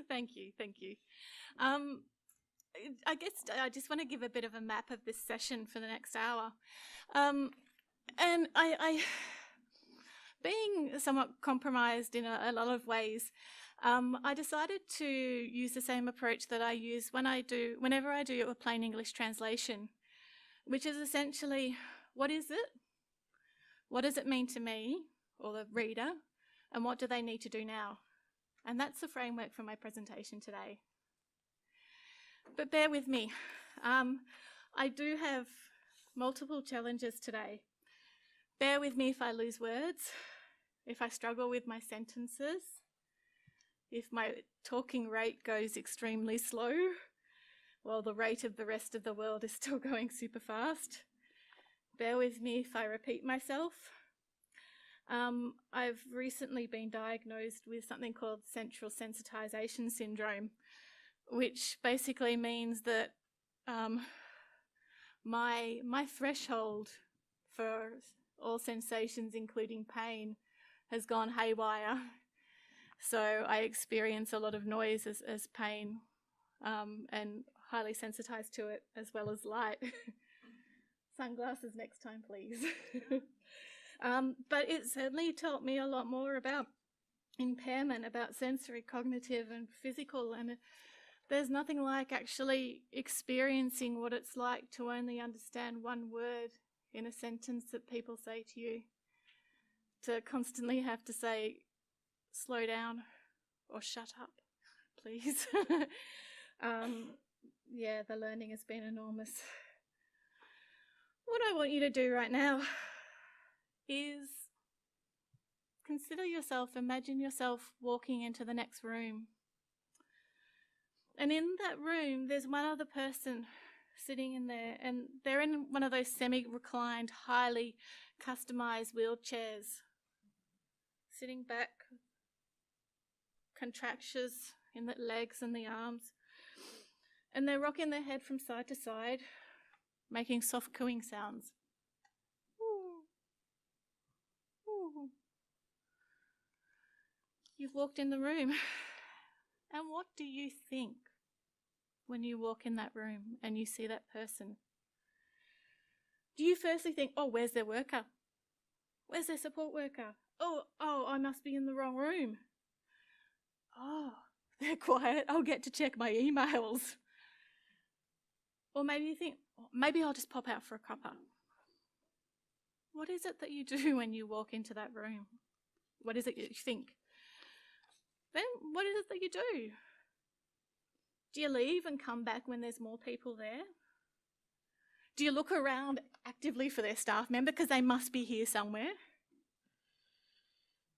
Thank you, thank you. Um, I guess I just want to give a bit of a map of this session for the next hour. And being somewhat compromised in a lot of ways, I decided to use the same approach that I use whenever I do a plain English translation, which is essentially, what is it? What does it mean to me or the reader? And what do they need to do now? And that's the framework for my presentation today. But bear with me. I do have multiple challenges today. Bear with me if I lose words, if I struggle with my sentences, if my talking rate goes extremely slow, while the rate of the rest of the world is still going super fast. Bear with me if I repeat myself. I've recently been diagnosed with something called central sensitization syndrome, which basically means that my threshold for all sensations, including pain, has gone haywire. So I experience a lot of noise as pain, and highly sensitized to it, as well as light. Sunglasses next time, please. But it certainly taught me a lot more about impairment, about sensory, cognitive and physical, and there's nothing like actually experiencing what it's like to only understand one word in a sentence that people say to you, to constantly have to say, slow down or shut up, please. Yeah, the learning has been enormous. What I want you to do right now is consider yourself, imagine yourself walking into the next room. And in that room, there's one other person sitting in there, and they're in one of those semi-reclined, highly customized wheelchairs, sitting back, contractures in the legs and the arms, and they're rocking their head from side to side, making soft cooing sounds. Ooh. Ooh. You've walked in the room, and what do you think when you walk in that room and you see that person? Do you firstly think, oh, where's their worker? Where's their support worker? Oh, I must be in the wrong room. Oh, they're quiet. I'll get to check my emails. Or maybe you think, maybe I'll just pop out for a cuppa. What is it that you do when you walk into that room? What is it you think? Then what is it that you do? Do you leave and come back when there's more people there? Do you look around actively for their staff member because they must be here somewhere?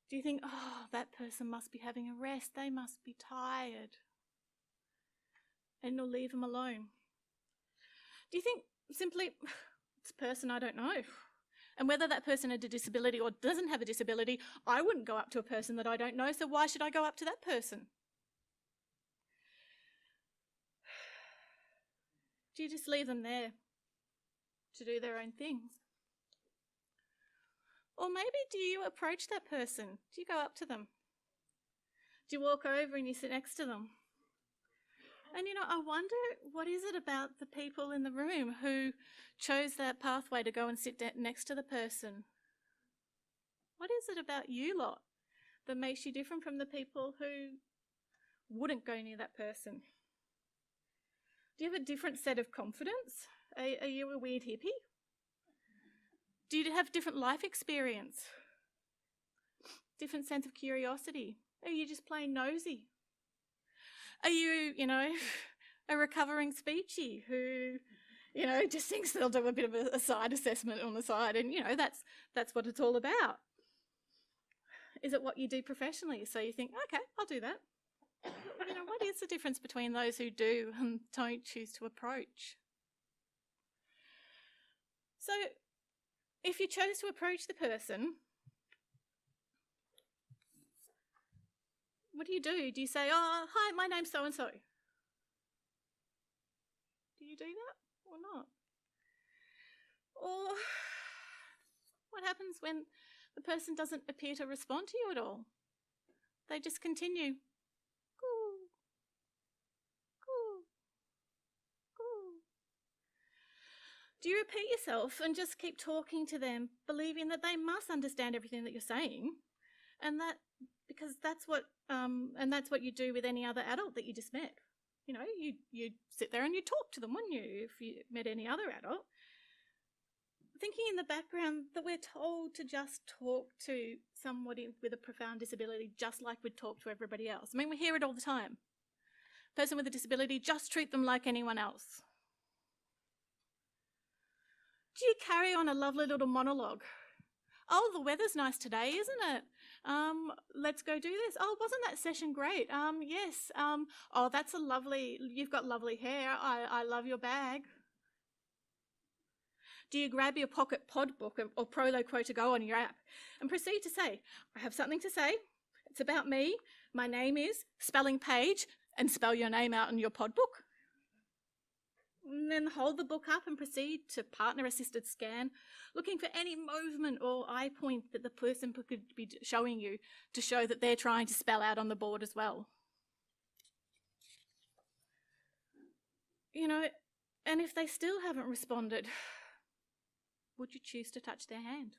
Do you think, oh, that person must be having a rest, they must be tired, and you'll leave them alone? Do you think simply, it's a person I don't know, and whether that person had a disability or doesn't have a disability, I wouldn't go up to a person that I don't know, so why should I go up to that person? Do you just leave them there to do their own things? Or maybe do you approach that person? Do you go up to them? Do you walk over and you sit next to them? And I wonder, what is it about the people in the room who chose that pathway to go and sit next to the person? What is it about you lot that makes you different from the people who wouldn't go near that person? Do you have a different set of confidence? Are you a weird hippie? Do you have different life experience? Different sense of curiosity? Are you just plain nosy? Are you, a recovering speechy who, just thinks they'll do a bit of a side assessment on the side and, that's what it's all about? Is it what you do professionally? So you think, okay, I'll do that. What is the difference between those who do and don't choose to approach? So if you chose to approach the person, what do you do? Do you say, oh, hi, my name's so-and-so? Do you do that or not? Or what happens when the person doesn't appear to respond to you at all? They just continue. Do you repeat yourself and just keep talking to them, believing that they must understand everything that you're saying, and that because that's what you do with any other adult that you just met? You know, you sit there and you talk to them, wouldn't you, if you met any other adult? Thinking in the background that we're told to just talk to somebody with a profound disability just like we'd talk to everybody else. I mean, we hear it all the time. Person with a disability, just treat them like anyone else. Do you carry on a lovely little monologue? Oh, the weather's nice today, isn't it? Let's go do this. Oh, wasn't that session great? Yes. Oh, you've got lovely hair. I love your bag. Do you grab your pocket pod book or Prolo Quote to go on your app and proceed to say, I have something to say. It's about me. My name is spelling page, and spell your name out in your pod book? And then hold the book up and proceed to partner-assisted scan, looking for any movement or eye point that the person could be showing you to show that they're trying to spell out on the board as well. You know, and if they still haven't responded, would you choose to touch their hand?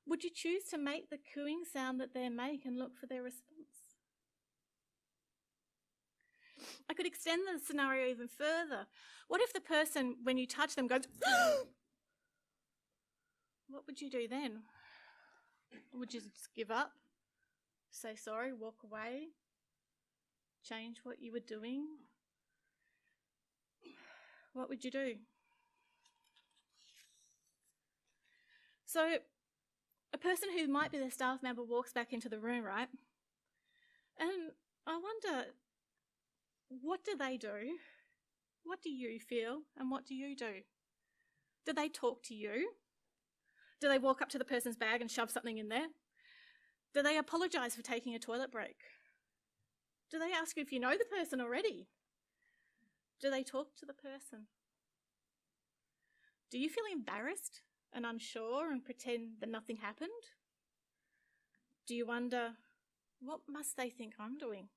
Would you choose to make the cooing sound that they make and look for their response? I could extend the scenario even further. What if the person, when you touch them, goes, what would you do then? Would you just give up, say sorry, walk away, change what you were doing? What would you do? So a person who might be their staff member walks back into the room, right? And I wonder, what do they do? What do you feel? And what do you do? Do they talk to you? Do they walk up to the person's bag and shove something in there? Do they apologise for taking a toilet break? Do they ask you if you know the person already? Do they talk to the person? Do you feel embarrassed and unsure and pretend that nothing happened? Do you wonder, what must they think I'm doing?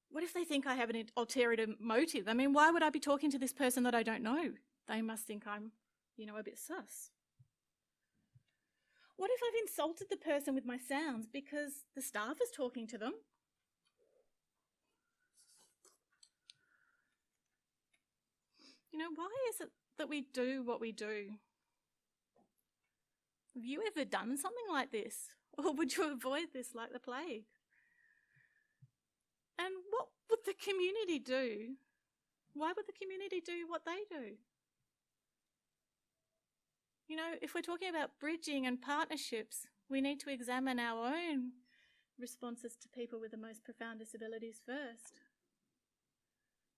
What if they think I have an ulterior motive? I mean, why would I be talking to this person that I don't know? They must think I'm, a bit sus. What if I've insulted the person with my sounds because the staff is talking to them? Why is it that we do what we do? Have you ever done something like this? Or would you avoid this like the plague? And what would the community do? Why would the community do what they do? If we're talking about bridging and partnerships, we need to examine our own responses to people with the most profound disabilities first,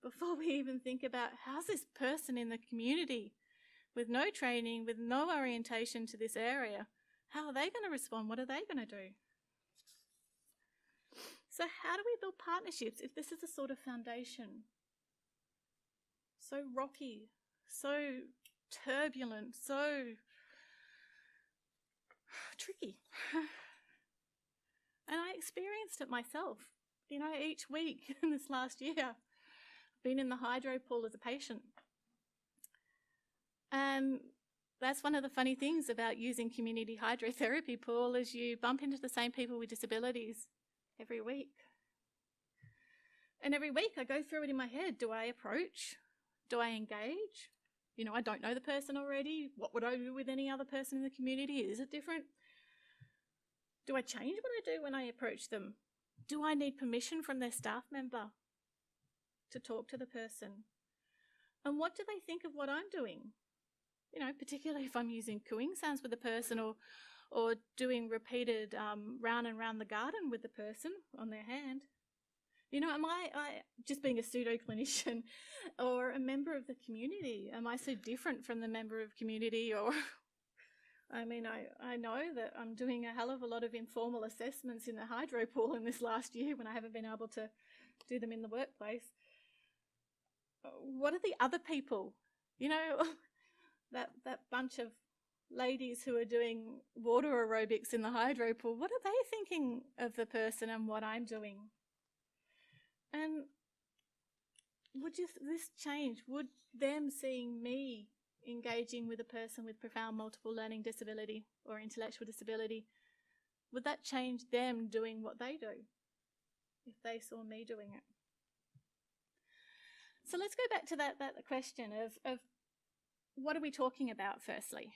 before we even think about how's this person in the community with no training, with no orientation to this area, how are they going to respond? What are they going to do? So how do we build partnerships if this is a sort of foundation? So rocky, so turbulent, so tricky. And I experienced it myself, each week in this last year. I've been in the hydro pool as a patient. And that's one of the funny things about using community hydrotherapy pool is you bump into the same people with disabilities every week. And every week I go through it in my head. Do I approach? Do I engage? I don't know the person already. What would I do with any other person in the community? Is it different? Do I change what I do when I approach them? Do I need permission from their staff member to talk to the person? And what do they think of what I'm doing? Particularly if I'm using cooing sounds with the person or doing repeated round and round the garden with the person on their hand. Am I just being a pseudo-clinician or a member of the community? Am I so different from the member of community? Or, I know that I'm doing a hell of a lot of informal assessments in the hydro pool in this last year when I haven't been able to do them in the workplace. What are the other people? That bunch of ladies who are doing water aerobics in the hydro pool, what are they thinking of the person and what I'm doing? And would this change? Would them seeing me engaging with a person with profound multiple learning disability or intellectual disability, would that change them doing what they do if they saw me doing it? So let's go back to that question of what are we talking about firstly?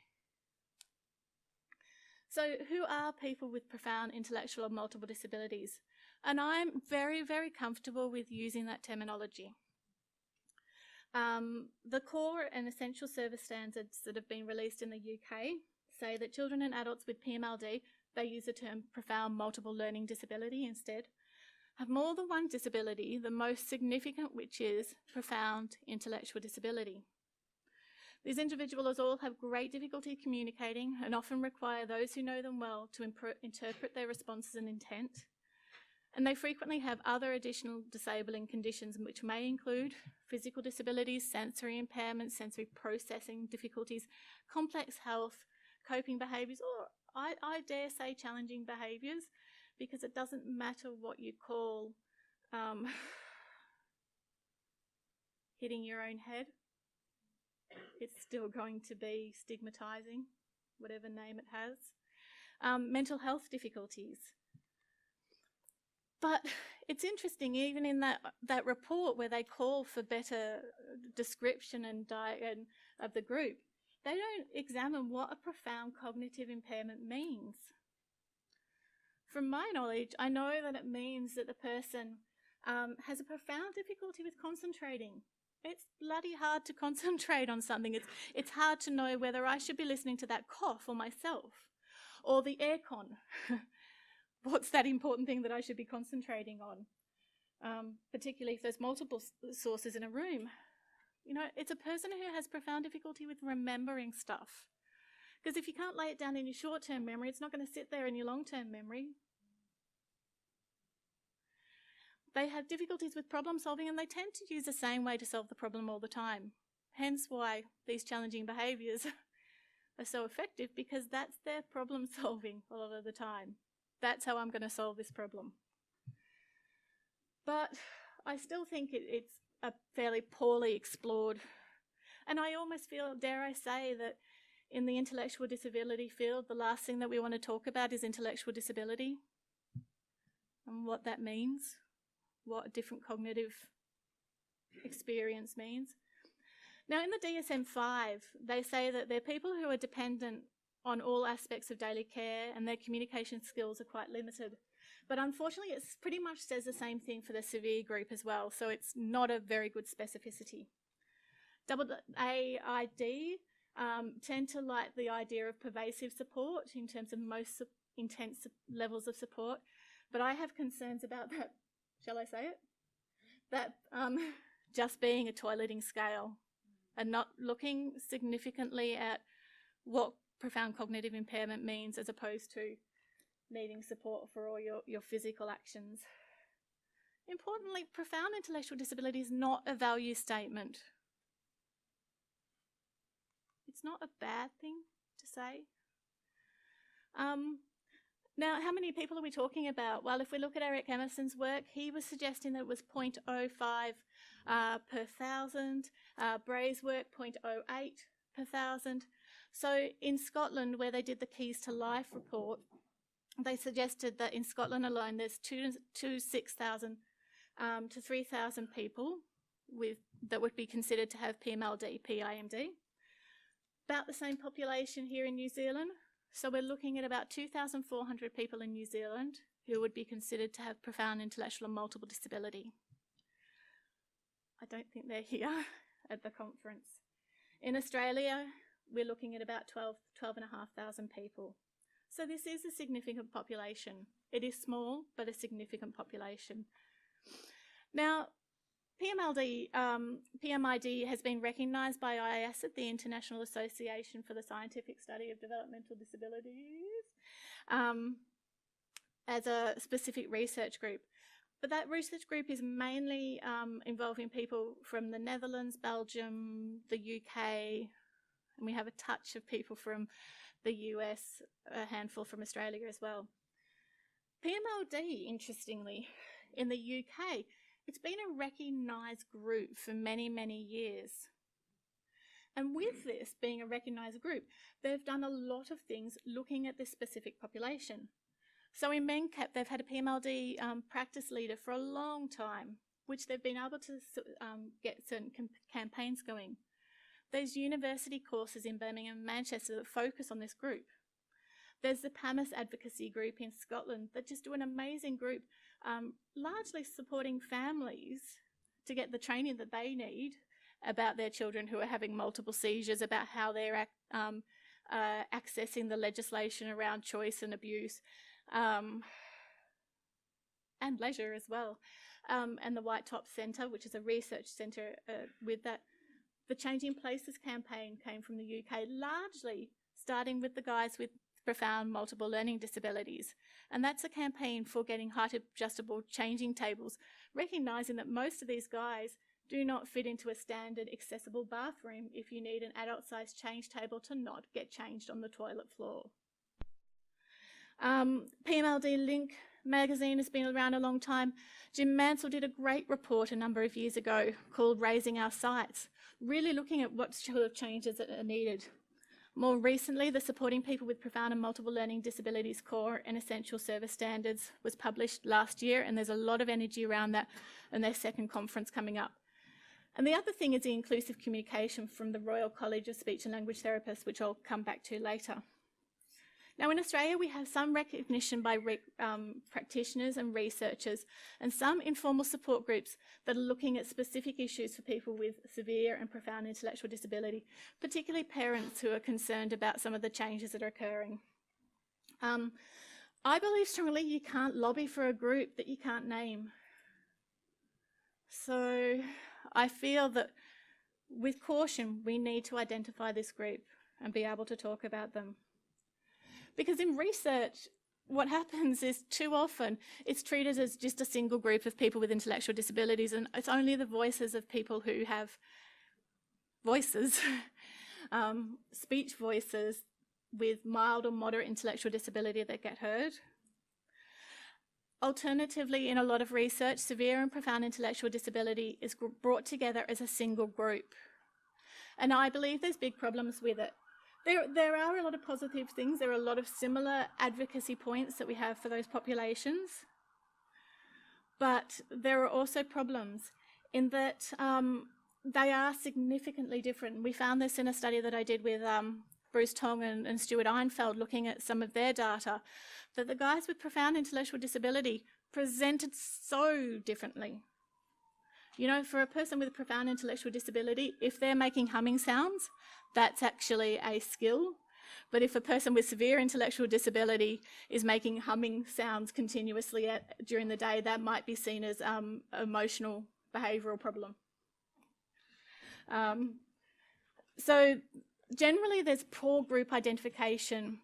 So who are people with profound intellectual or multiple disabilities? And I'm very, very comfortable with using that terminology. The core and essential service standards that have been released in the UK say that children and adults with PMLD, they use the term profound multiple learning disability instead, have more than one disability, the most significant which is profound intellectual disability. These individuals all have great difficulty communicating and often require those who know them well to interpret their responses and intent. And they frequently have other additional disabling conditions which may include physical disabilities, sensory impairments, sensory processing difficulties, complex health, coping behaviours, or I dare say challenging behaviours, because it doesn't matter what you call hitting your own head. It's still going to be stigmatising, whatever name it has. Mental health difficulties. But it's interesting, even in that report where they call for better description and of the group, they don't examine what a profound cognitive impairment means. From my knowledge, I know that it means that the person has a profound difficulty with concentrating. It's bloody hard to concentrate on something. It's hard to know whether I should be listening to that cough or myself, or the aircon. What's that important thing that I should be concentrating on? Particularly if there's multiple sources in a room. You know, it's a person who has profound difficulty with remembering stuff. Because if you can't lay it down in your short-term memory, it's not going to sit there in your long-term memory. They have difficulties with problem solving, and they tend to use the same way to solve the problem all the time. Hence why these challenging behaviours are so effective, because that's their problem solving a lot of the time. That's how I'm going to solve this problem. But I still think it's a fairly poorly explored. And I almost feel, dare I say, that in the intellectual disability field, the last thing that we want to talk about is intellectual disability and what that means, what a different cognitive experience means. Now, in the DSM-5, they say that they're people who are dependent on all aspects of daily care and their communication skills are quite limited. But unfortunately, it pretty much says the same thing for the severe group as well, so it's not a very good specificity. AID tend to like the idea of pervasive support in terms of most intense levels of support, but I have concerns about that, shall I say it? That just being a toileting scale and not looking significantly at what profound cognitive impairment means as opposed to needing support for all your physical actions. Importantly, profound intellectual disability is not a value statement. It's not a bad thing to say. Now, how many people are we talking about? Well, if we look at Eric Emerson's work, he was suggesting that it was 0.05 per 1,000. Bray's work, 0.08 per 1,000. So in Scotland, where they did the Keys to Life report, they suggested that in Scotland alone, there's 6,000 to 3,000 people that would be considered to have PMLD, PIMD. About the same population here in New Zealand. So we're looking at about 2,400 people in New Zealand who would be considered to have profound intellectual and multiple disability. I don't think they're here at the conference. In Australia, we're looking at about 12,500 people. So this is a significant population. It is small, but a significant population. Now, PMID has been recognised by IASD, the International Association for the Scientific Study of Developmental Disabilities, as a specific research group. But that research group is mainly involving people from the Netherlands, Belgium, the UK, and we have a touch of people from the US, a handful from Australia as well. PMLD, interestingly, in the UK, It's been a recognised group for many, many years. And with this being a recognised group, they've done a lot of things looking at this specific population. So in MenCap, they've had a PMLD practice leader for a long time, which they've been able to get certain campaigns going. There's university courses in Birmingham and Manchester that focus on this group. There's the PAMIS advocacy group in Scotland that just do an amazing group, largely supporting families to get the training that they need about their children who are having multiple seizures, about how they're accessing the legislation around choice and abuse, and leisure as well. And the White Top Centre, which is a research centre with that. The Changing Places campaign came from the UK, largely starting with the guys with profound multiple learning disabilities. And that's a campaign for getting height adjustable changing tables, recognising that most of these guys do not fit into a standard accessible bathroom if you need an adult-sized change table to not get changed on the toilet floor. PMLD Link magazine has been around a long time. Jim Mansell did a great report a number of years ago called Raising Our Sights, really looking at what sort of changes that are needed. More recently, the Supporting People with Profound and Multiple Learning Disabilities Core and Essential Service Standards was published last year, and there's a lot of energy around that and their second conference coming up. And the other thing is the inclusive communication from the Royal College of Speech and Language Therapists, which I'll come back to later. Now in Australia, we have some recognition by practitioners and researchers and some informal support groups that are looking at specific issues for people with severe and profound intellectual disability, particularly parents who are concerned about some of the changes that are occurring. I believe strongly you can't lobby for a group that you can't name. So I feel that with caution, we need to identify this group and be able to talk about them. Because in research, what happens is too often it's treated as just a single group of people with intellectual disabilities, and it's only the voices of people who have voices, speech voices with mild or moderate intellectual disability that get heard. Alternatively, in a lot of research, severe and profound intellectual disability is brought together as a single group. And I believe there's big problems with it. There are a lot of positive things. There are a lot of similar advocacy points that we have for those populations. But there are also problems in that they are significantly different. We found this in a study that I did with Bruce Tong and Stuart Einfeld looking at some of their data, that the guys with profound intellectual disability presented so differently. You know, for a person with a profound intellectual disability, if they're making humming sounds, that's actually a skill. But if a person with severe intellectual disability is making humming sounds continuously during the day, that might be seen as an emotional behavioural problem. So generally there's poor group identification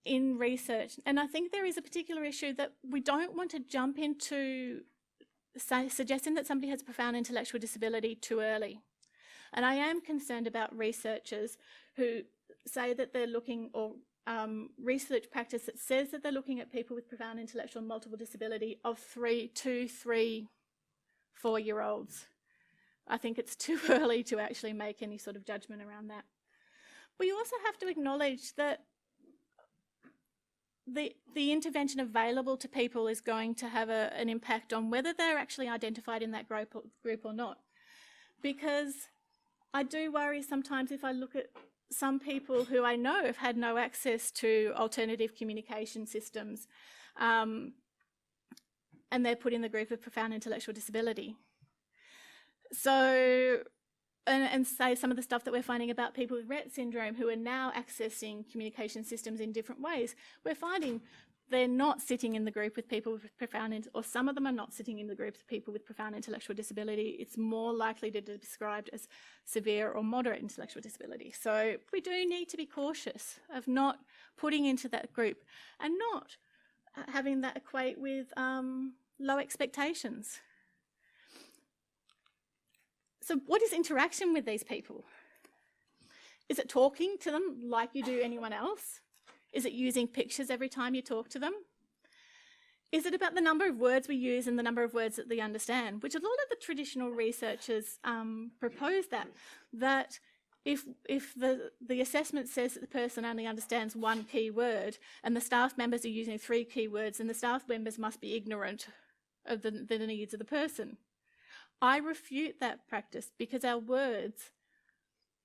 in research. And I think there is a particular issue that we don't want to jump into suggesting that somebody has a profound intellectual disability too early. And I am concerned about researchers who say that they're looking, or research practice that says that they're looking at people with profound intellectual and multiple disability of 2, 3, 4-year-olds. I think it's too early to actually make any sort of judgment around that. But you also have to acknowledge that the intervention available to people is going to have an impact on whether they're actually identified in that group or not. Because I do worry sometimes if I look at some people who I know have had no access to alternative communication systems, and they're put in the group of profound intellectual disability. So, and say some of the stuff that we're finding about people with Rett syndrome who are now accessing communication systems in different ways, we're finding they're not sitting in the group with people with profound, or some of them are not sitting in the group of people with profound intellectual disability. It's more likely to be described as severe or moderate intellectual disability. So we do need to be cautious of not putting into that group and not having that equate with low expectations. So what is interaction with these people? Is it talking to them like you do anyone else? Is it using pictures every time you talk to them? Is it about the number of words we use and the number of words that they understand? Which a lot of the traditional researchers propose that if the assessment says that the person only understands one key word and the staff members are using 3 key words, then the staff members must be ignorant of the needs of the person. I refute that practice because our words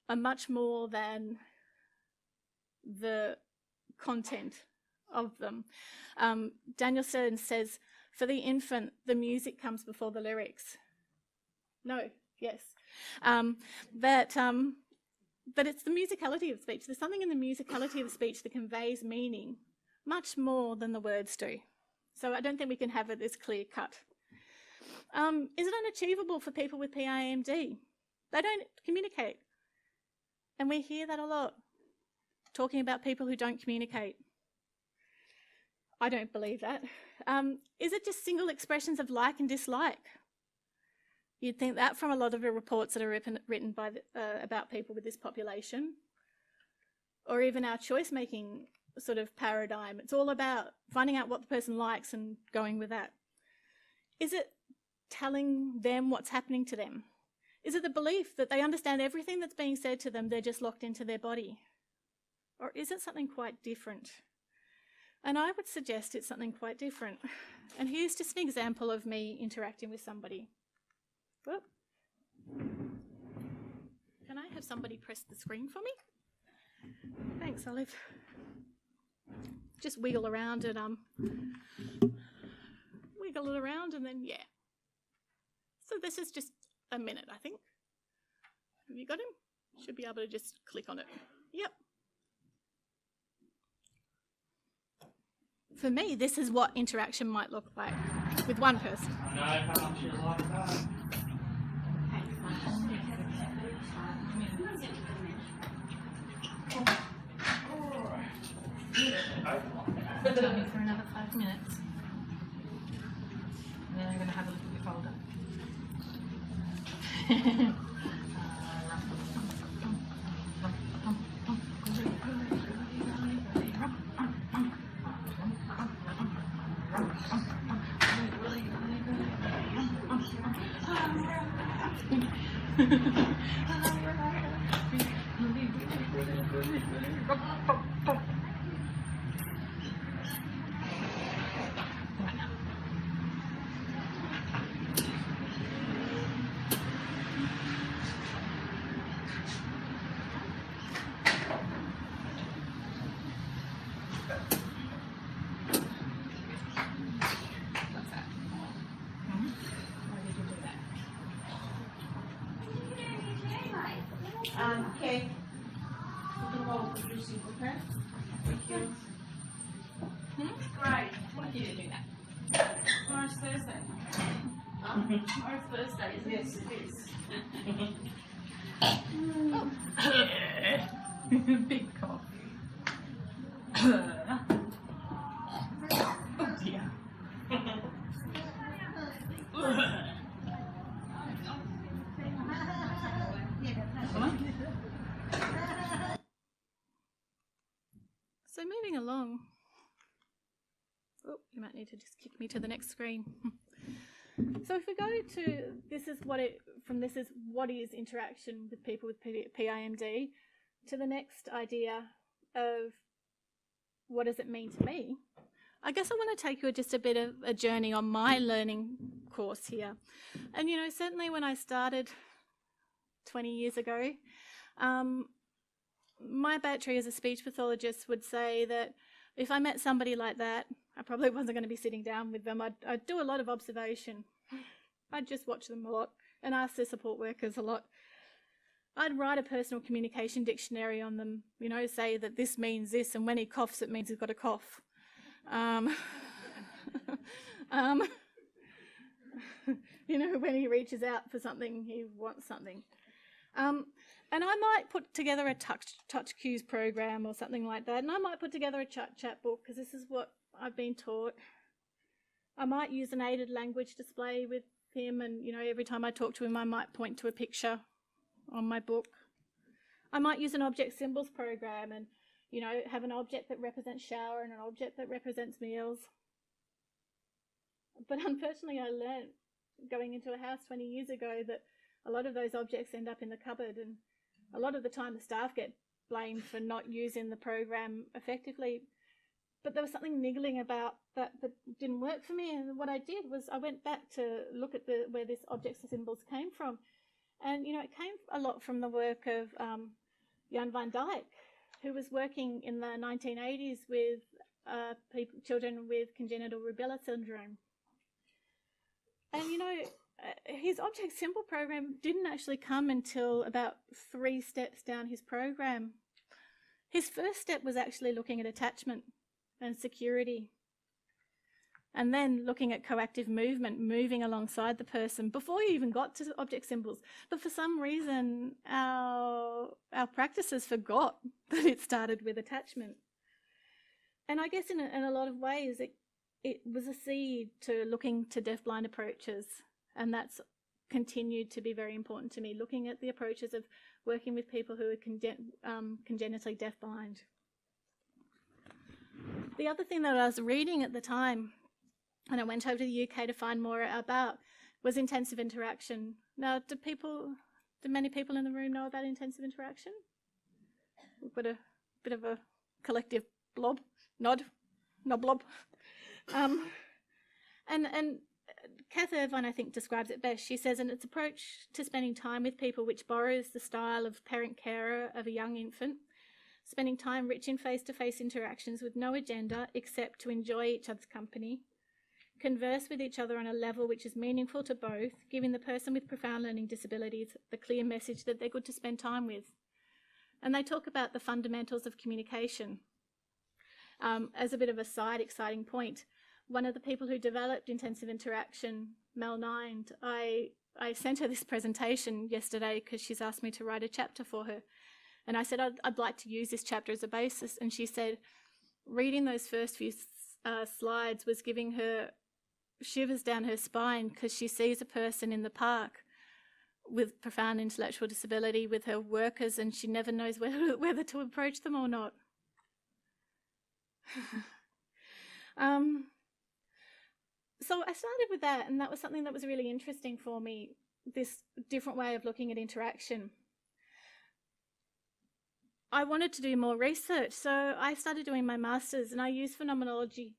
are much more than the content of them. Danielson says, for the infant, the music comes before the lyrics. No, yes. But it's the musicality of speech. There's something in the musicality of speech that conveys meaning much more than the words do. So I don't think we can have it as clear cut. Is it unachievable for people with PIMD? They don't communicate. And we hear that a lot, talking about people who don't communicate. I don't believe that. Is it just single expressions of like and dislike? You'd think that from a lot of the reports that are written by about people with this population, or even our choice-making sort of paradigm. It's all about finding out what the person likes and going with that. Is it telling them what's happening to them? Is it the belief that they understand everything that's being said to them, they're just locked into their body? Or is it something quite different? And I would suggest it's something quite different. And here's just an example of me interacting with somebody. Whoop. Can I have somebody press the screen for me? Thanks, Olive. Just wiggle around and wiggle it around and then, yeah. So this is just a minute, I think. Have you got him? Should be able to just click on it. Yep. For me, this is what interaction might look like with one person. I know how much you like that. Tell me for another 5 minutes. And then I'm going to have a look at your folder. Okay. You can roll producing, okay? Thank you. Great. Why did you do that? Tomorrow's Thursday. Tomorrow's Thursday, isn't it? Yes, it is. Big cough. Oh dear. So moving along. Oh, you might need to just kick me to the next screen. So if we go to this is what is interaction with people with PIMD, to the next idea of what does it mean to me, I guess I want to take you just a bit of a journey on my learning course here. And you know, certainly when I started 20 years ago, my battery as a speech pathologist would say that if I met somebody like that, I probably wasn't going to be sitting down with them. I'd do a lot of observation. I'd just watch them a lot and ask their support workers a lot. I'd write a personal communication dictionary on them, you know, say that this means this, and when he coughs, it means he's got a cough. You know, when he reaches out for something, he wants something. And I might put together a touch cues program or something like that, and I might put together a chat book because this is what I've been taught. I might use an aided language display with him, and you know, every time I talk to him I might point to a picture on my book. I might use an object symbols program and, you know, have an object that represents shower and an object that represents meals. But unfortunately, I learned going into a house 20 years ago that a lot of those objects end up in the cupboard, and a lot of the time the staff get blamed for not using the program effectively. But there was something niggling about that didn't work for me, and what I did was I went back to look at where this objects and symbols came from. And, it came a lot from the work of Jan van Dijk, who was working in the 1980s with children with congenital rubella syndrome. And, his object symbol program didn't actually come until about 3 steps down his program. His first step was actually looking at attachment and security, and then looking at coactive movement, moving alongside the person before you even got to object symbols. But for some reason, our practices forgot that it started with attachment. And I guess in a lot of ways, it was a seed to looking to deafblind approaches, and that's continued to be very important to me, looking at the approaches of working with people who are congenitally deafblind. The other thing that I was reading at the time, and I went over to the UK to find more about, was intensive interaction. Now, do many people in the room know about intensive interaction? We've got a bit of a collective blob, nod blob. And Kath Irvine, I think, describes it best. She says, "And its approach to spending time with people which borrows the style of parent-carer of a young infant, spending time rich in face-to-face interactions with no agenda except to enjoy each other's company, converse with each other on a level which is meaningful to both, giving the person with profound learning disabilities the clear message that they're good to spend time with." And they talk about the fundamentals of communication. As a bit of a side exciting point, one of the people who developed intensive interaction, Mel Nind, I sent her this presentation yesterday because she's asked me to write a chapter for her. And I said, I'd like to use this chapter as a basis. And she said, reading those first few slides was giving her shivers down her spine because she sees a person in the park with profound intellectual disability with her workers, and she never knows whether to approach them or not. So I started with that, and that was something that was really interesting for me, this different way of looking at interaction. I wanted to do more research, so I started doing my master's, and I used phenomenology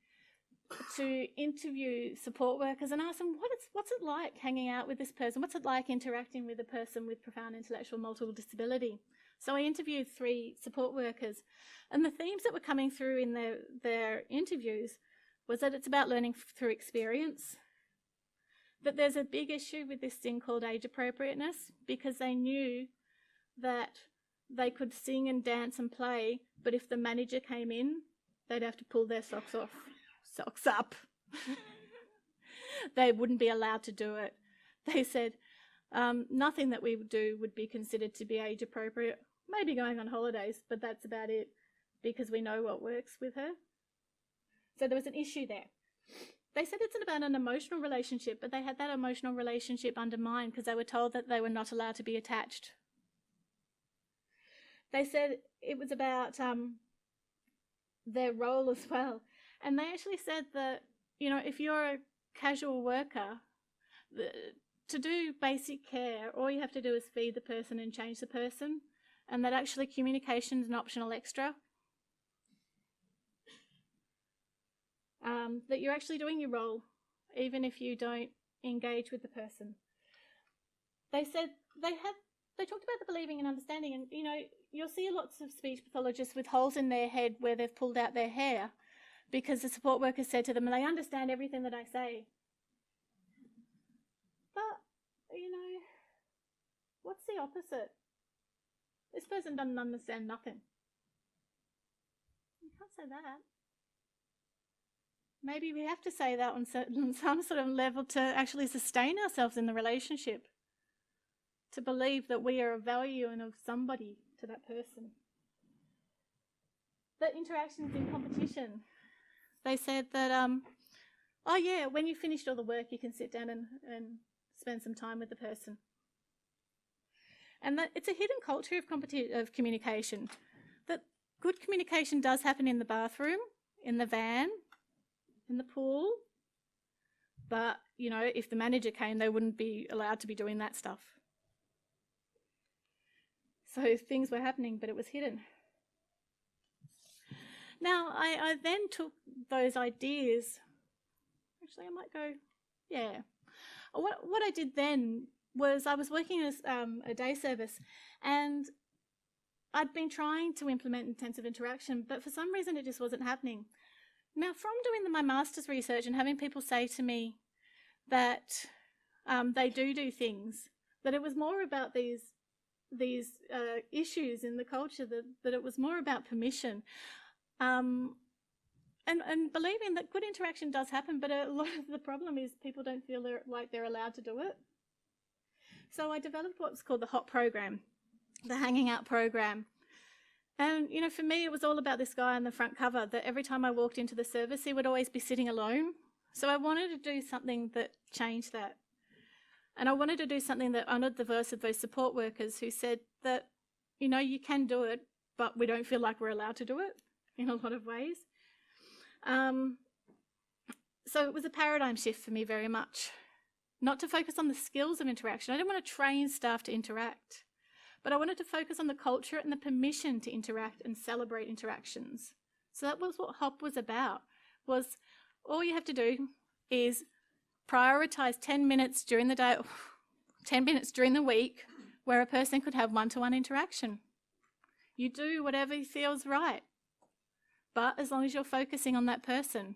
to interview support workers and ask them, what's it like hanging out with this person? What's it like interacting with a person with profound intellectual multiple disability? So I interviewed 3 support workers, and the themes that were coming through in their interviews was that it's about learning through experience, that there's a big issue with this thing called age appropriateness, because they knew that they could sing and dance and play, but if the manager came in, they'd have to pull their socks up. They wouldn't be allowed to do it. They said nothing that we would do would be considered to be age appropriate, maybe going on holidays, but that's about it, because we know what works with her. So there was an issue there. They said it's about an emotional relationship, but they had that emotional relationship undermined because they were told that they were not allowed to be attached. They said it was about their role as well. And they actually said that, if you're a casual worker, to do basic care, all you have to do is feed the person and change the person, and that actually communication is an optional extra. That you're actually doing your role, even if you don't engage with the person. They said they talked about the believing and understanding, and you'll see lots of speech pathologists with holes in their head where they've pulled out their hair because the support worker said to them, they understand everything that I say. But, what's the opposite? This person doesn't understand nothing. You can't say that. Maybe we have to say that on some sort of level to actually sustain ourselves in the relationship, to believe that we are of value and of somebody to that person. The interactions in competition. They said that, when you finished all the work, you can sit down and spend some time with the person. And that it's a hidden culture of communication. That good communication does happen in the bathroom, in the van, in the pool, But, you know, if the manager came, they wouldn't be allowed to be doing that stuff. So things were happening, but it was hidden. Now, I then took those ideas. Actually, I might go, yeah. What I did then was I was working as a day service, and I'd been trying to implement intensive interaction, but for some reason it just wasn't happening. Now, from doing my master's research and having people say to me that they do things, that it was more about these issues in the culture, that it was more about permission, and believing that good interaction does happen, but a lot of the problem is people don't feel like they're allowed to do it. So I developed what's called the HOP program, the hanging out program. And, you know, for me, it was all about this guy on the front cover, that every time I walked into the service, he would always be sitting alone. So I wanted to do something that changed that. And I wanted to do something that honoured the voice of those support workers who said that, you know, you can do it, but we don't feel like we're allowed to do it in a lot of ways. So it was a paradigm shift for me very much. Not to focus on the skills of interaction. I didn't want to train staff to interact, but I wanted to focus on the culture and the permission to interact and celebrate interactions. So that was what HOP was about, was all you have to do is prioritise 10 minutes during the day, 10 minutes during the week, where a person could have one-to-one interaction. You do whatever feels right, but as long as you're focusing on that person.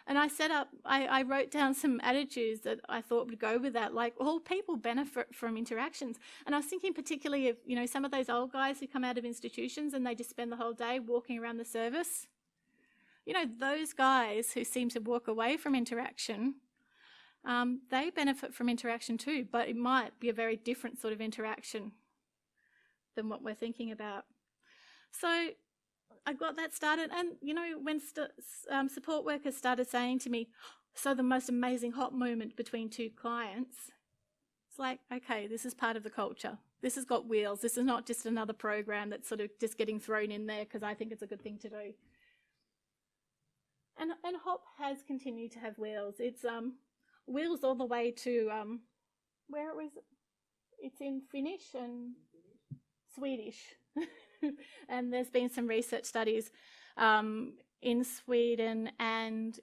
And I wrote down some attitudes that I thought would go with that, like all people benefit from interactions. And I was thinking particularly of, you know, some of those old guys who come out of institutions and they just spend the whole day walking around the service. You know, those guys who seem to walk away from interaction, they benefit from interaction too, but it might be a very different sort of interaction than what we're thinking about. So I got that started, and, you know, when support workers started saying to me, so the most amazing HOP moment between two clients, it's like, okay, this is part of the culture. This has got wheels. This is not just another program that's sort of just getting thrown in there because I think it's a good thing to do. And HOP has continued to have wheels. It's wheels all the way to, where it was, it's in Finnish and Swedish. And there's been some research studies in Sweden and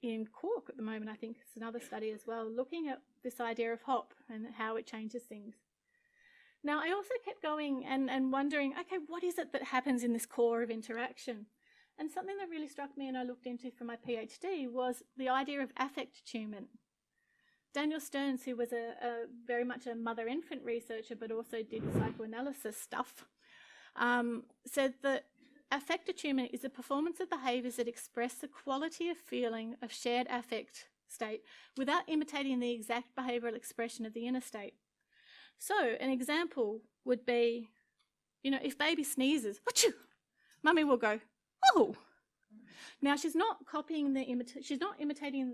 in Cork at the moment. I think it's another study as well, looking at this idea of HOP and how it changes things. Now, I also kept going and wondering, okay, what is it that happens in this core of interaction? And something that really struck me and I looked into for my PhD was the idea of affect attunement. Daniel Stearns, who was very much a mother-infant researcher but also did psychoanalysis stuff, said that affect attunement is the performance of behaviours that express the quality of feeling of shared affect state without imitating the exact behavioural expression of the inner state. So an example would be, you know, if baby sneezes, achoo, mummy will go, oh. Now she's not copying she's not imitating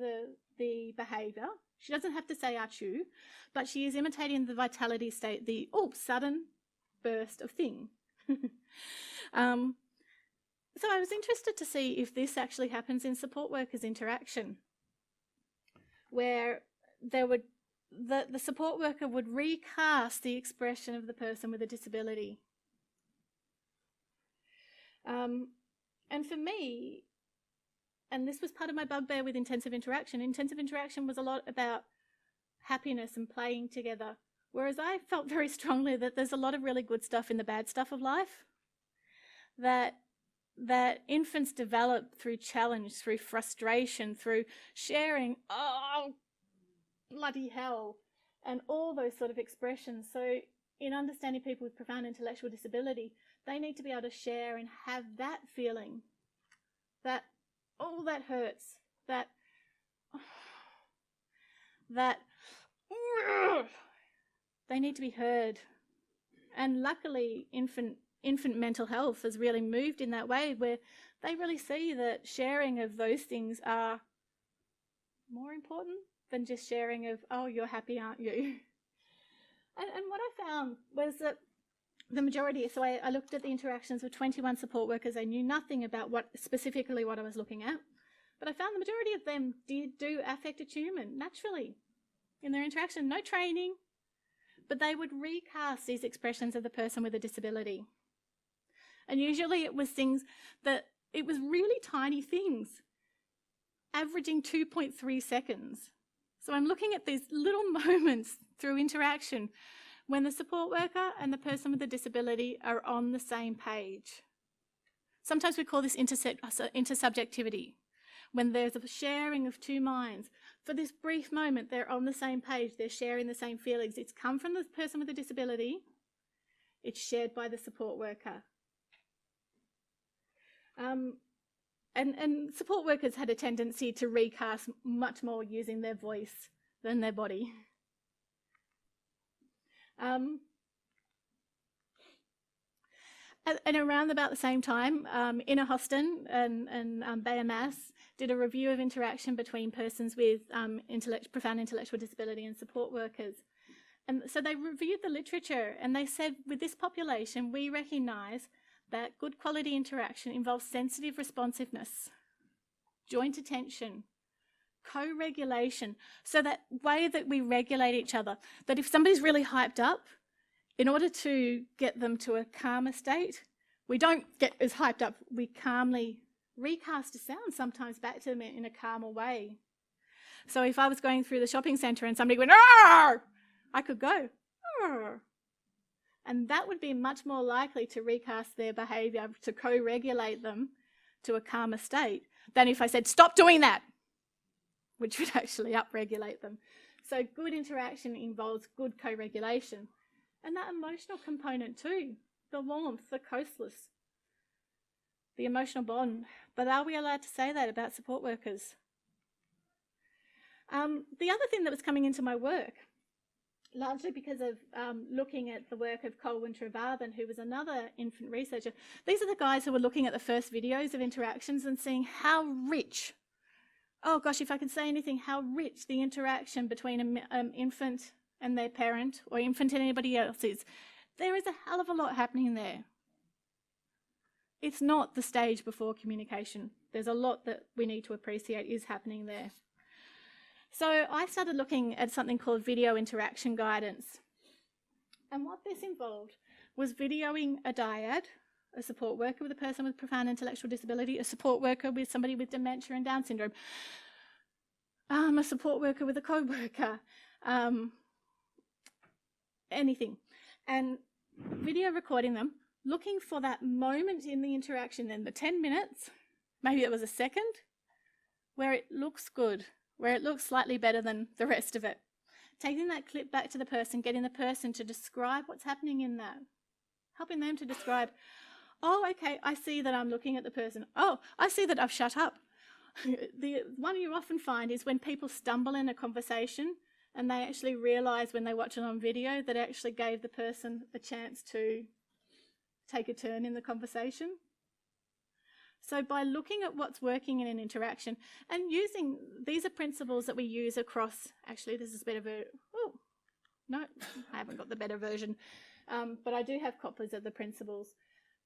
the behaviour. She doesn't have to say achoo, but she is imitating the vitality state, the sudden burst of thing. So I was interested to see if this actually happens in support workers' interaction, where the support worker would recast the expression of the person with a disability. And for me, and this was part of my bugbear with intensive interaction was a lot about happiness and playing together. Whereas I felt very strongly that there's a lot of really good stuff in the bad stuff of life, that infants develop through challenge, through frustration, through sharing, oh, bloody hell, and all those sort of expressions. So in understanding people with profound intellectual disability, they need to be able to share and have that feeling, that, oh, that hurts, that they need to be heard. And luckily, infant mental health has really moved in that way, where they really see that sharing of those things are more important than just sharing of, oh, you're happy, aren't you? And what I found was that the majority, so I looked at the interactions with 21 support workers. I knew nothing about specifically what I was looking at. But I found the majority of them did do affect attunement naturally in their interaction, no training, but they would recast these expressions of the person with a disability. And usually it was it was really tiny things, averaging 2.3 seconds. So I'm looking at these little moments through interaction when the support worker and the person with a disability are on the same page. Sometimes we call this intersubjectivity, when there's a sharing of two minds. For this brief moment, they're on the same page, they're sharing the same feelings. It's come from the person with a disability, it's shared by the support worker. And support workers had a tendency to recast much more using their voice than their body. And around about the same time, Inner Hostin and BMS did a review of interaction between persons with profound intellectual disability and support workers. And so they reviewed the literature and they said, with this population, we recognise that good quality interaction involves sensitive responsiveness, joint attention, co-regulation, so that way that we regulate each other, that if somebody's really hyped up, in order to get them to a calmer state, we don't get as hyped up, we calmly recast a sound sometimes back to them in a calmer way. So if I was going through the shopping centre and somebody went, "Arr!" I could go, "Arr!" And that would be much more likely to recast their behaviour, to co-regulate them to a calmer state, than if I said, "Stop doing that," which would actually upregulate them. So good interaction involves good co-regulation. And that emotional component too, the warmth, the closeness, the emotional bond. But are we allowed to say that about support workers? The other thing that was coming into my work, largely because of looking at the work of Colwyn Trevathan, who was another infant researcher. These are the guys who were looking at the first videos of interactions and seeing how rich, oh gosh, if I could say anything, how rich the interaction between an infant and their parent, or infant and anybody else is. There is a hell of a lot happening there. It's not the stage before communication. There's a lot that we need to appreciate is happening there. So I started looking at something called video interaction guidance. And what this involved was videoing a dyad, a support worker with a person with profound intellectual disability, a support worker with somebody with dementia and Down syndrome, a support worker with a co-worker, anything. And video recording them, looking for that moment in the interaction, then the 10 minutes, maybe it was a second, where it looks good, where it looks slightly better than the rest of it. Taking that clip back to the person, getting the person to describe what's happening in that. Helping them to describe, oh, okay, I see that I'm looking at the person. Oh, I see that I've shut up. The one you often find is when people stumble in a conversation and they actually realise when they watch it on video that it actually gave the person a chance to take a turn in the conversation. So by looking at what's working in an interaction and using, these are principles that we use across, actually this is a bit of a, oh, no, I haven't got the better version, but I do have copies of the principles.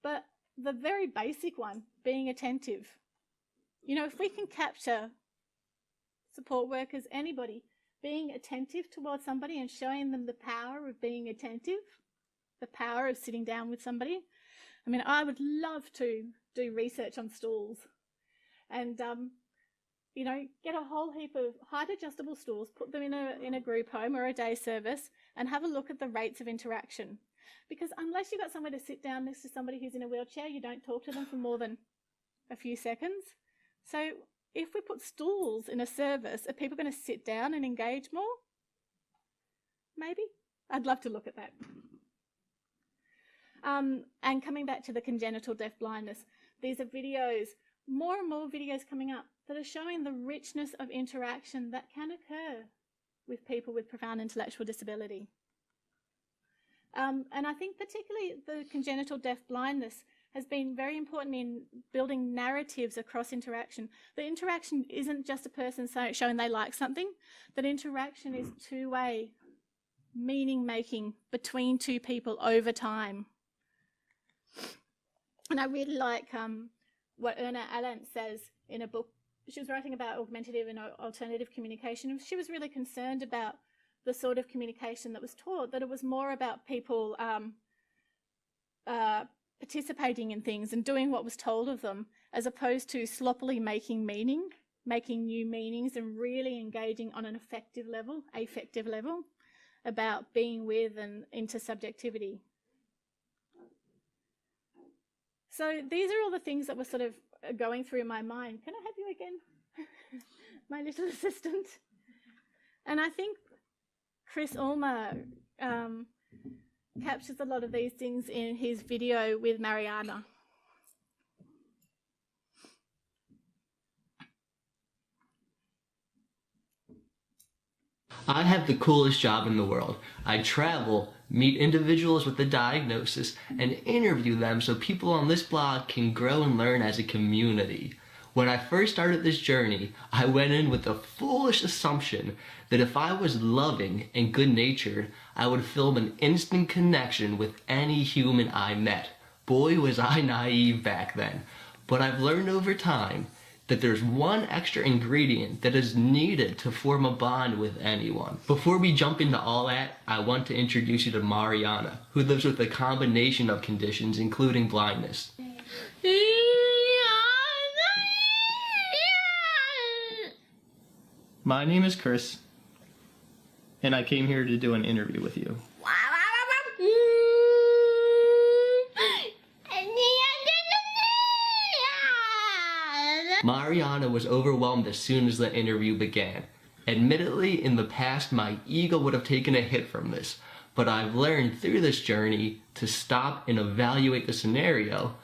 But the very basic one, being attentive. You know, if we can capture support workers, anybody, being attentive towards somebody and showing them the power of being attentive, the power of sitting down with somebody. I mean, I would love to do research on stools and, you know, get a whole heap of height adjustable stools, put them in a group home or a day service and have a look at the rates of interaction. Because unless you've got somewhere to sit down next to somebody who's in a wheelchair, you don't talk to them for more than a few seconds. So if we put stools in a service, are people going to sit down and engage more? Maybe. I'd love to look at that. And coming back to the congenital deafblindness, these are videos, more and more videos coming up that are showing the richness of interaction that can occur with people with profound intellectual disability. And I think particularly the congenital deafblindness has been very important in building narratives across interaction. The interaction isn't just a person showing they like something. That interaction is two-way meaning making between two people over time. And I really like what Erna Allen says in a book she was writing about augmentative and alternative communication. She was really concerned about the sort of communication that was taught, that it was more about people participating in things and doing what was told of them, as opposed to sloppily making new meanings, and really engaging on an affective level about being with and intersubjectivity. So these are all the things that were sort of going through my mind. Can I have you again, my little assistant? And I think Chris Ulmer captures a lot of these things in his video with Mariana. I have the coolest job in the world. I travel, meet individuals with a diagnosis, and interview them so people on this blog can grow and learn as a community. When I first started this journey, I went in with the foolish assumption that if I was loving and good-natured, I would film an instant connection with any human I met. Boy, was I naive back then. But I've learned over time that there's one extra ingredient that is needed to form a bond with anyone. Before we jump into all that, I want to introduce you to Mariana, who lives with a combination of conditions, including blindness. My name is Chris, and I came here to do an interview with you. Mariana was overwhelmed as soon as the interview began. Admittedly, in the past, my ego would have taken a hit from this, but I've learned through this journey to stop and evaluate the scenario.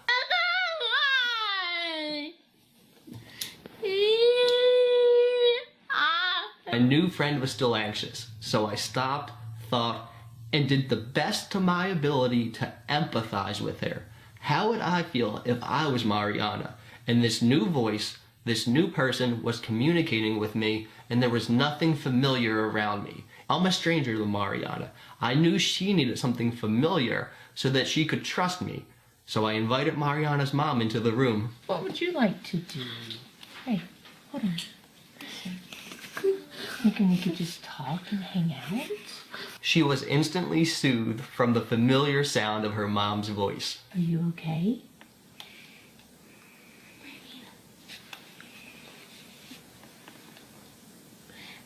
My new friend was still anxious, so I stopped, thought, and did the best to my ability to empathize with her. How would I feel if I was Mariana, and this new voice, this new person was communicating with me, and there was nothing familiar around me? I'm a stranger to Mariana. I knew she needed something familiar so that she could trust me. So I invited Mariana's mom into the room. What would you like to do? Hey, hold on. Thinking we could just talk and hang out? She was instantly soothed from the familiar sound of her mom's voice. Are you okay?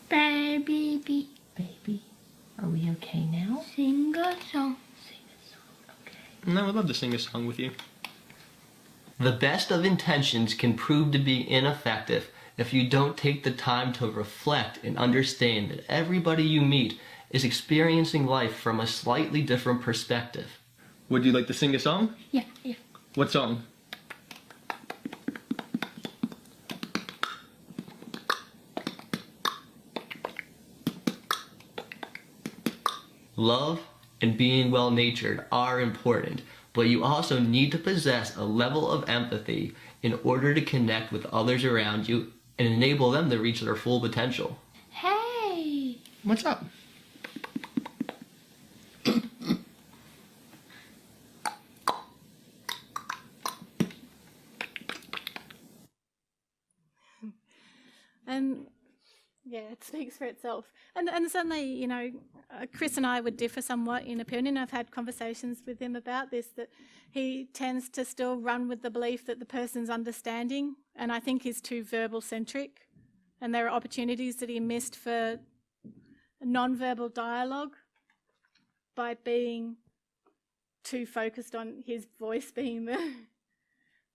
Baby, Baby, are we okay now? sing a song. Sing a song, okay. I would love to sing a song with you. The best of intentions can prove to be ineffective if you don't take the time to reflect and understand that everybody you meet is experiencing life from a slightly different perspective. Would you like to sing a song? Yeah. What song? Love and being well-natured are important, but you also need to possess a level of empathy in order to connect with others around you and enable them to reach their full potential. Hey. What's up? And yeah, it speaks for itself. And certainly, you know, Chris and I would differ somewhat in opinion. I've had conversations with him about this, that he tends to still run with the belief that the person's understanding, and I think he's too verbal centric. And there are opportunities that he missed for non-verbal dialogue by being too focused on his voice being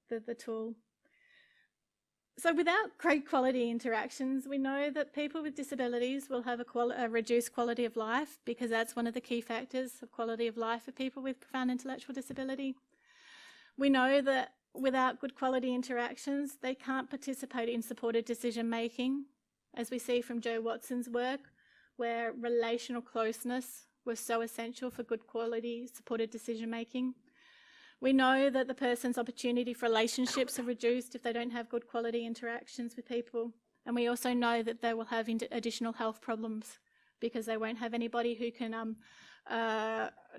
the tool. So without great quality interactions, we know that people with disabilities will have a reduced quality of life, because that's one of the key factors of quality of life for people with profound intellectual disability. We know that without good quality interactions, they can't participate in supported decision making, as we see from Joe Watson's work, where relational closeness was so essential for good quality supported decision making. We know that the person's opportunity for relationships are reduced if they don't have good quality interactions with people. And we also know that they will have additional health problems because they won't have anybody who can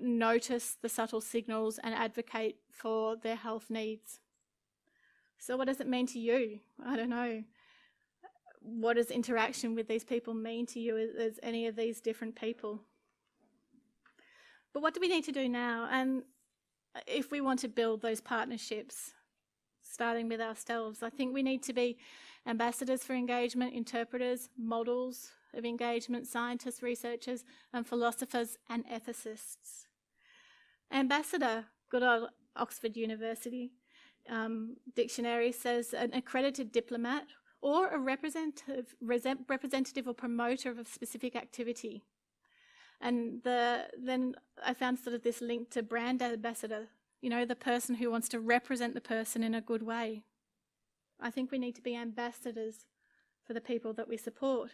notice the subtle signals and advocate for their health needs. So what does it mean to you? I don't know. what does interaction with these people mean to you as any of these different people? But what do we need to do now? And if we want to build those partnerships, starting with ourselves, I think we need to be ambassadors for engagement, interpreters, models of engagement, scientists, researchers, and philosophers and ethicists. Ambassador, good old Oxford University dictionary says an accredited diplomat or a representative or promoter of a specific activity. And then I found sort of this link to brand ambassador, you know, the person who wants to represent the person in a good way. I think we need to be ambassadors for the people that we support.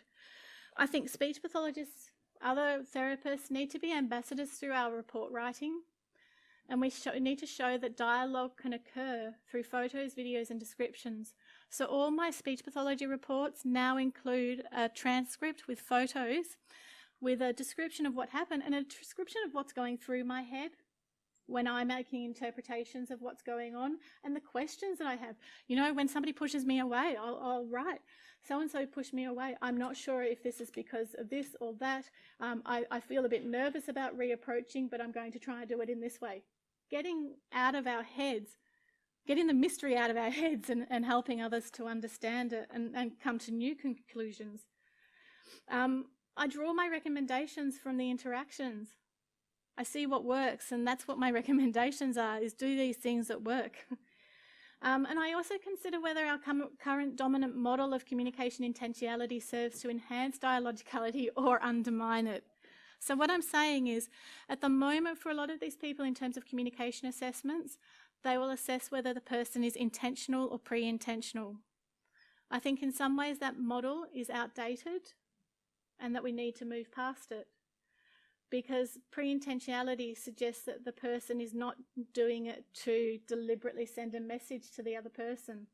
I think speech pathologists, other therapists need to be ambassadors through our report writing. And we need to show that dialogue can occur through photos, videos and descriptions. So all my speech pathology reports now include a transcript with photos, with a description of what happened and a description of what's going through my head when I'm making interpretations of what's going on and the questions that I have. You know, when somebody pushes me away, I'll write, so-and-so pushed me away. I'm not sure if this is because of this or that. I feel a bit nervous about reapproaching, but I'm going to try and do it in this way. Getting out of our heads, getting the mystery out of our heads and helping others to understand it and come to new conclusions. I draw my recommendations from the interactions. I see what works, and that's what my recommendations are, is do these things that work. And I also consider whether our current dominant model of communication intentionality serves to enhance dialogicality or undermine it. So what I'm saying is, at the moment for a lot of these people in terms of communication assessments, they will assess whether the person is intentional or pre-intentional. I think in some ways that model is outdated and that we need to move past it, because pre-intentionality suggests that the person is not doing it to deliberately send a message to the other person.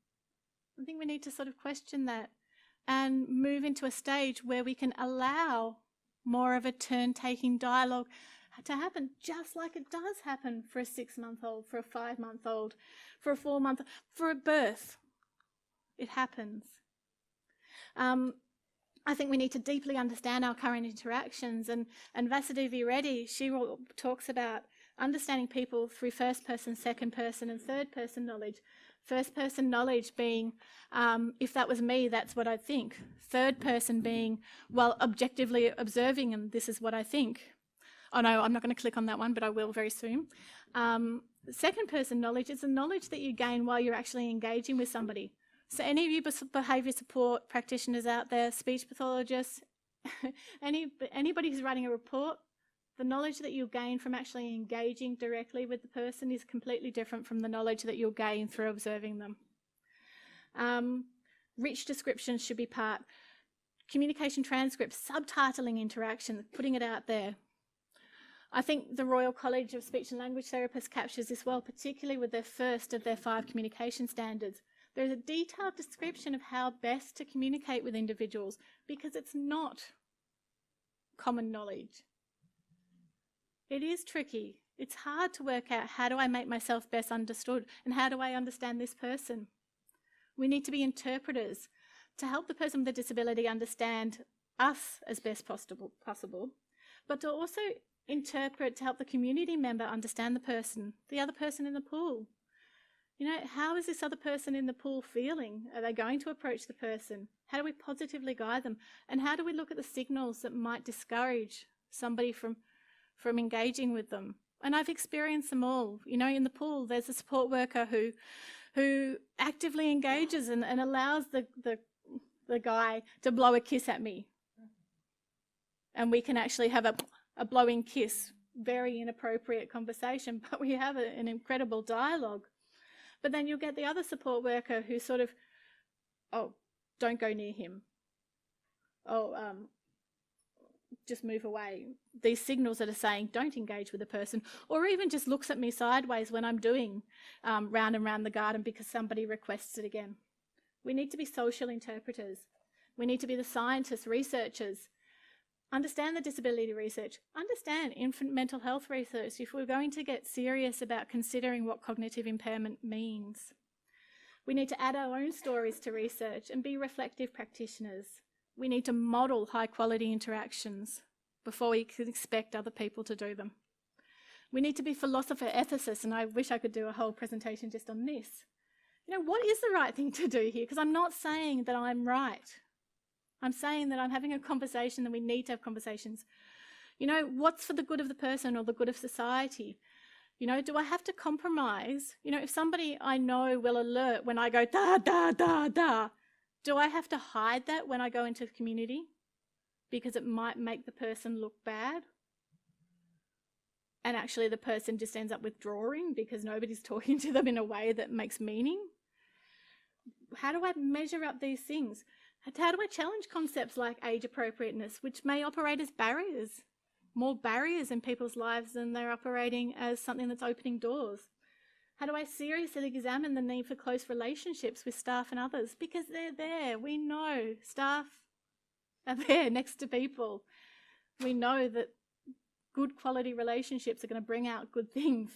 I think we need to sort of question that and move into a stage where we can allow more of a turn-taking dialogue to happen, just like it does happen for a 6-month-old, for a 5-month-old, for a 4-month, for a birth. It happens. I think we need to deeply understand our current interactions, and Vasudevi Reddy, she talks about understanding people through first person, second person and third person knowledge. First person knowledge being, if that was me, that's what I'd think. Third person being, well, objectively observing, and this is what I think. Oh no, I'm not going to click on that one, but I will very soon. Second person knowledge is the knowledge that you gain while you're actually engaging with somebody. So any of you behaviour support practitioners out there, speech pathologists, anybody who's writing a report, the knowledge that you'll gain from actually engaging directly with the person is completely different from the knowledge that you'll gain through observing them. Rich descriptions should be part. Communication transcripts, subtitling interaction, putting it out there. I think the Royal College of Speech and Language Therapists captures this well, particularly with their first of their 5 communication standards. There is a detailed description of how best to communicate with individuals, because it's not common knowledge. It is tricky. It's hard to work out, how do I make myself best understood and how do I understand this person? We need to be interpreters to help the person with a disability understand us as best possible, but to also interpret to help the community member understand the other person in the pool. You know, how is this other person in the pool feeling? Are they going to approach the person? How do we positively guide them? And how do we look at the signals that might discourage somebody from engaging with them? And I've experienced them all. You know, in the pool, there's a support worker who actively engages and allows the guy to blow a kiss at me. And we can actually have a blowing kiss, very inappropriate conversation, but we have an incredible dialogue. But then you'll get the other support worker who sort of, oh, don't go near him. Oh, just move away. These signals that are saying don't engage with the person, or even just looks at me sideways when I'm doing round and round the garden because somebody requests it again. We need to be social interpreters. We need to be the scientists, researchers. Understand the disability research. Understand infant mental health research if we're going to get serious about considering what cognitive impairment means. We need to add our own stories to research and be reflective practitioners. We need to model high-quality interactions before we can expect other people to do them. We need to be philosopher ethicists, and I wish I could do a whole presentation just on this. You know, what is the right thing to do here? Because I'm not saying that I'm right. I'm saying that I'm having a conversation and we need to have conversations. You know, what's for the good of the person or the good of society? You know, do I have to compromise? You know, if somebody I know will alert when I go da, da, da, da, do I have to hide that when I go into the community? Because it might make the person look bad. And actually the person just ends up withdrawing because nobody's talking to them in a way that makes meaning. How do I measure up these things? How do I challenge concepts like age appropriateness, which may operate as barriers? More barriers in people's lives than they're operating as something that's opening doors. How do I seriously examine the need for close relationships with staff and others? Because they're there. We know staff are there next to people. We know that good quality relationships are going to bring out good things.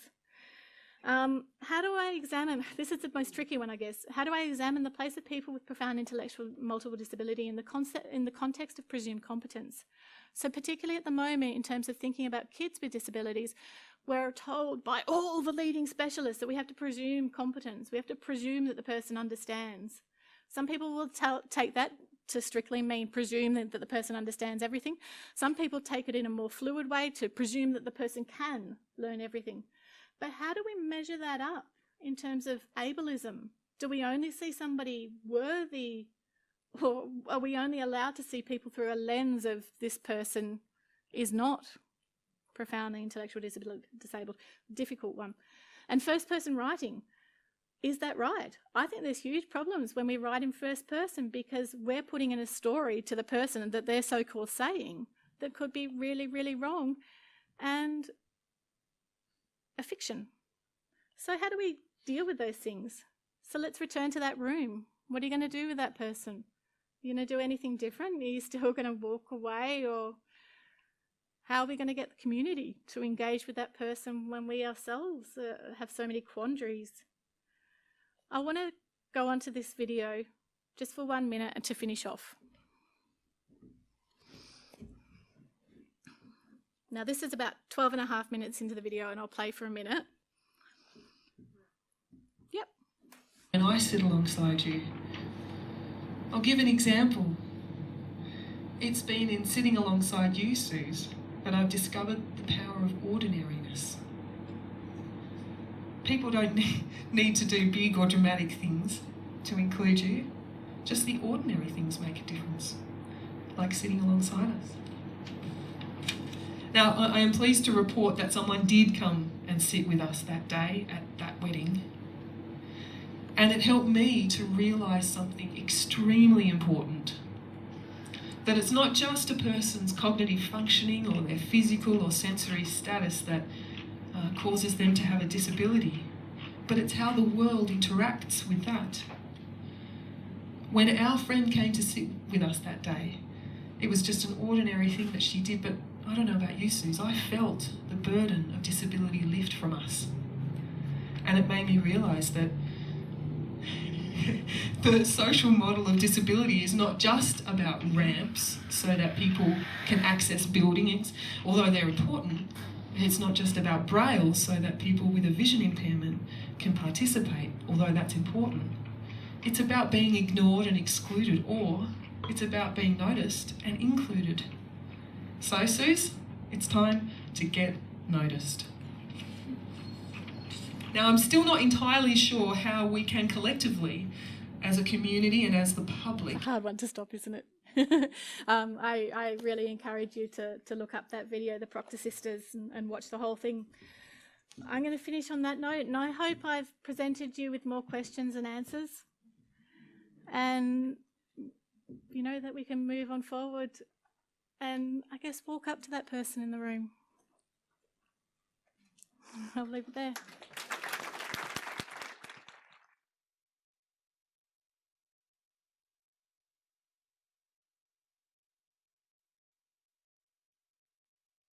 How do I examine, this is the most tricky one, I guess, how do I examine the place of people with profound intellectual multiple disability in the context of presumed competence? So particularly at the moment, in terms of thinking about kids with disabilities, we're told by all the leading specialists that we have to presume competence. We have to presume that the person understands. Some people will take that to strictly mean presume that the person understands everything. Some people take it in a more fluid way to presume that the person can learn everything. But how do we measure that up in terms of ableism? Do we only see somebody worthy, or are we only allowed to see people through a lens of this person is not profoundly intellectually disabled? Difficult one. And first person writing, is that right? I think there's huge problems when we write in first person because we're putting in a story to the person that they're so-called saying that could be really, really wrong and a fiction. So how do we deal with those things? So let's return to that room. What are you going to do with that person? Are you going to do anything different? Are you still going to walk away? Or how are we going to get the community to engage with that person when we ourselves have so many quandaries? I want to go on to this video just for 1 minute and to finish off. Now this is about 12.5 minutes into the video and I'll play for a minute. Yep. And I sit alongside you. I'll give an example. It's been in sitting alongside you, Suze, that I've discovered the power of ordinariness. People don't need to do big or dramatic things to include you. Just the ordinary things make a difference, like sitting alongside us. Now, I am pleased to report that someone did come and sit with us that day at that wedding. And it helped me to realise something extremely important. That it's not just a person's cognitive functioning or their physical or sensory status that causes them to have a disability, but it's how the world interacts with that. When our friend came to sit with us that day, it was just an ordinary thing that she did, but I don't know about you, Suze, I felt the burden of disability lift from us. And it made me realise that the social model of disability is not just about ramps so that people can access buildings, although they're important. It's not just about braille so that people with a vision impairment can participate, although that's important. It's about being ignored and excluded, or it's about being noticed and included. So, Suze, it's time to get noticed. Now, I'm still not entirely sure how we can collectively, as a community and as the public... Hard one to stop, isn't it? I really encourage you to look up that video, the Proctor Sisters, and watch the whole thing. I'm going to finish on that note, and I hope I've presented you with more questions and answers. And, you know, that we can move on forward and, I guess, walk up to that person in the room. I'll leave it there.